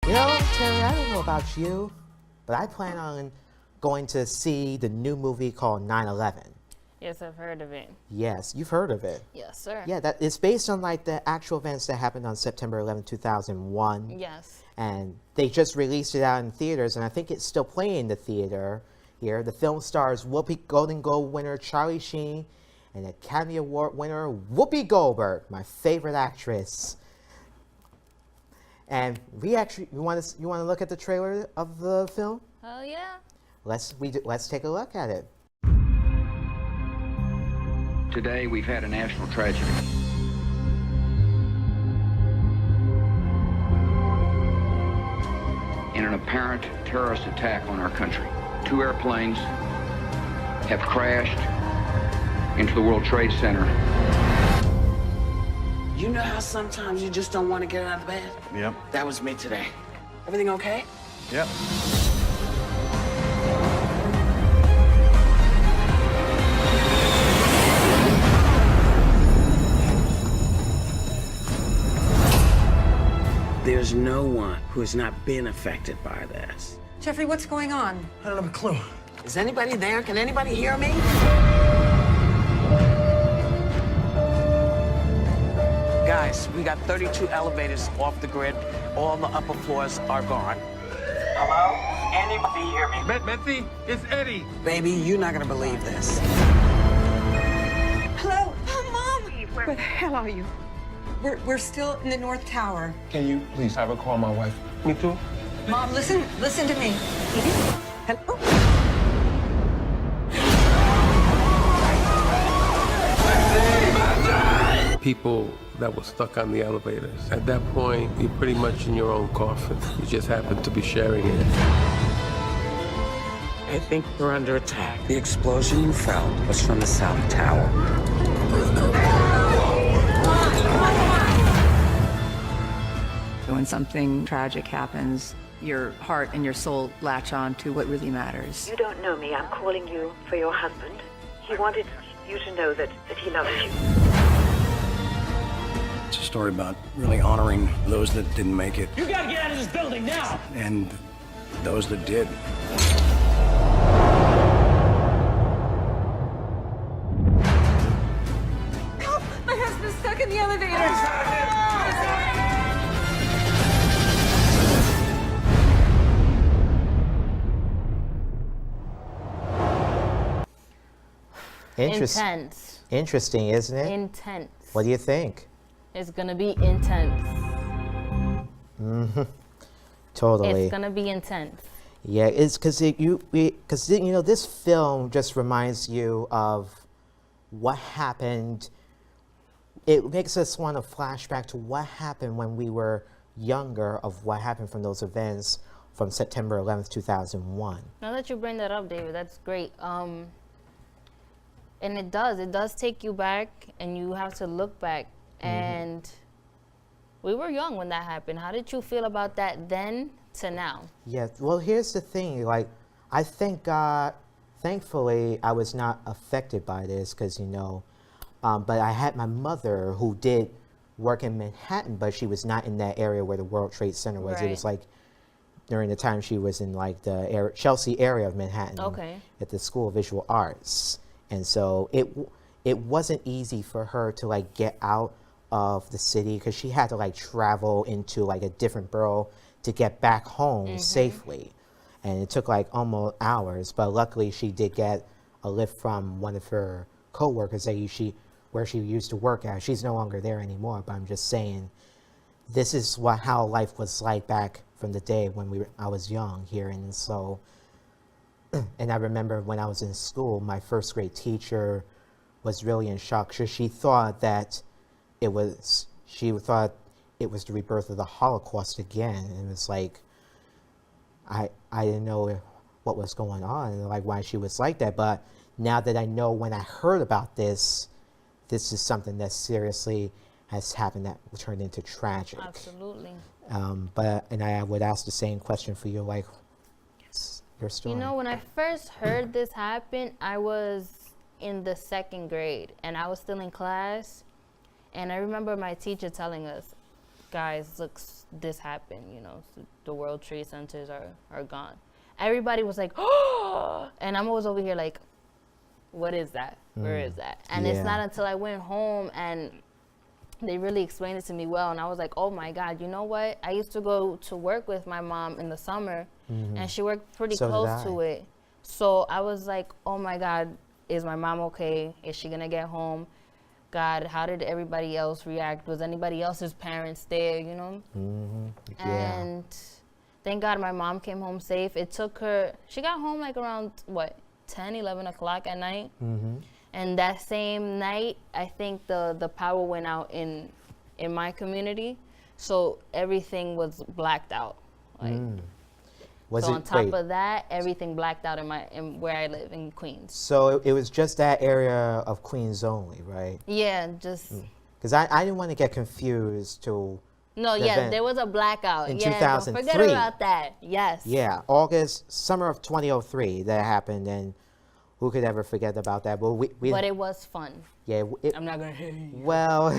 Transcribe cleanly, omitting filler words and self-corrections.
You know, Terry, I don't know about you, but I plan on going to see the new movie called 9/11. Yes, I've heard of it. Yes, you've heard of it. Yes, sir. Yeah, that it's based on like the actual events that happened on September 11, 2001. Yes. And they just released it out in theaters, and I think it's still playing in the theater here. The film stars Whoopi Golden Globe winner Charlie Sheen and Academy Award winner Whoopi Goldberg, my favorite actress. And you want to look at the trailer of the film? Oh yeah. Let's take a look at it. Today we've had a national tragedy. In an apparent terrorist attack on our country, 2 airplanes have crashed into the World Trade Center. You know how sometimes you just don't want to get out of bed? Yep. That was me today. Everything okay? Yep. There's no one who has not been affected by this. Jeffrey, what's going on? I don't have a clue. Is anybody there? Can anybody hear me? Guys, we got 32 elevators off the grid. All the upper floors are gone. Hello? Anybody hear me? Betsy, it's Eddie. Baby, you're not gonna believe this. Hello? Oh, Mom! Where the hell are you? We're still in the North Tower. Can you please have her call my wife? Me too. Mom, listen to me. Hello? People that were stuck on the elevators. At that point, you're pretty much in your own coffin. You just happen to be sharing it. I think we're under attack. The explosion you felt was from the South Tower. When something tragic happens, your heart and your soul latch on to what really matters. You don't know me. I'm calling you for your husband. He wanted you to know that he loves you. It's a story about really honoring those that didn't make it. You gotta get out of this building now! And those that did. Help! My husband's stuck in the elevator. Intense. Interesting, isn't it? Intense. What do you think? It's gonna be intense. Totally. It's gonna be intense. Yeah, it's because this film just reminds you of what happened. It makes us want to flashback to what happened when we were younger, of what happened from those events from September 11th, 2001. Now that you bring that up, David, that's great. And it does take you back, and you have to look back. And we were young when that happened. How did you feel about that then to now? Yeah, well, here's the thing. Like, I thank God, thankfully, I was not affected by this because, but I had my mother who did work in Manhattan, but she was not in that area where the World Trade Center was. Right. It was like during the time she was in like the Chelsea area of Manhattan at the School of Visual Arts. And so it wasn't easy for her to like get out of the city because she had to like travel into like a different borough to get back home safely. And it took like almost hours, but luckily she did get a lift from one of her co-workers where she used to work at. She's no longer there anymore, but I'm just saying this is how life was like back from the day when I was young here. And so, and I remember when I was in school, my first grade teacher was really in shock. She thought that it was the rebirth of the Holocaust again. And it was like, I didn't know what was going on and like why she was like that. But now that I know, when I heard about this is something that seriously has happened that turned into tragic. Absolutely. And I would ask the same question for you, like, your story. When I first heard this happen, I was in the 2nd grade and I was still in class. And I remember my teacher telling us, guys, look, this happened, you know, so the World Trade Centers are gone. Everybody was like, oh, and I'm always over here like, what is that? Where is that? And it's not until I went home and they really explained it to me well, and I was like, oh my God, you know what? I used to go to work with my mom in the summer, and she worked pretty close to it. So I was like, oh my God, is my mom okay? Is she gonna get home? God, how did everybody else react? Was anybody else's parents there, you know? And thank God my mom came home safe. It took her, she got home like around, 10, 11 o'clock at night. And that same night, I think the power went out in my community. So everything was blacked out. Like, so on top of that, everything blacked out in where I live in Queens. So it was just that area of Queens only, right? Yeah, just. Because I didn't want to get confused to. No, yeah, there was a blackout. In yeah, 2003. Don't forget about that. Yes. Yeah, summer of 2003 that happened, and who could ever forget about that? But but it was fun. Yeah. I'm not gonna hate you. Well.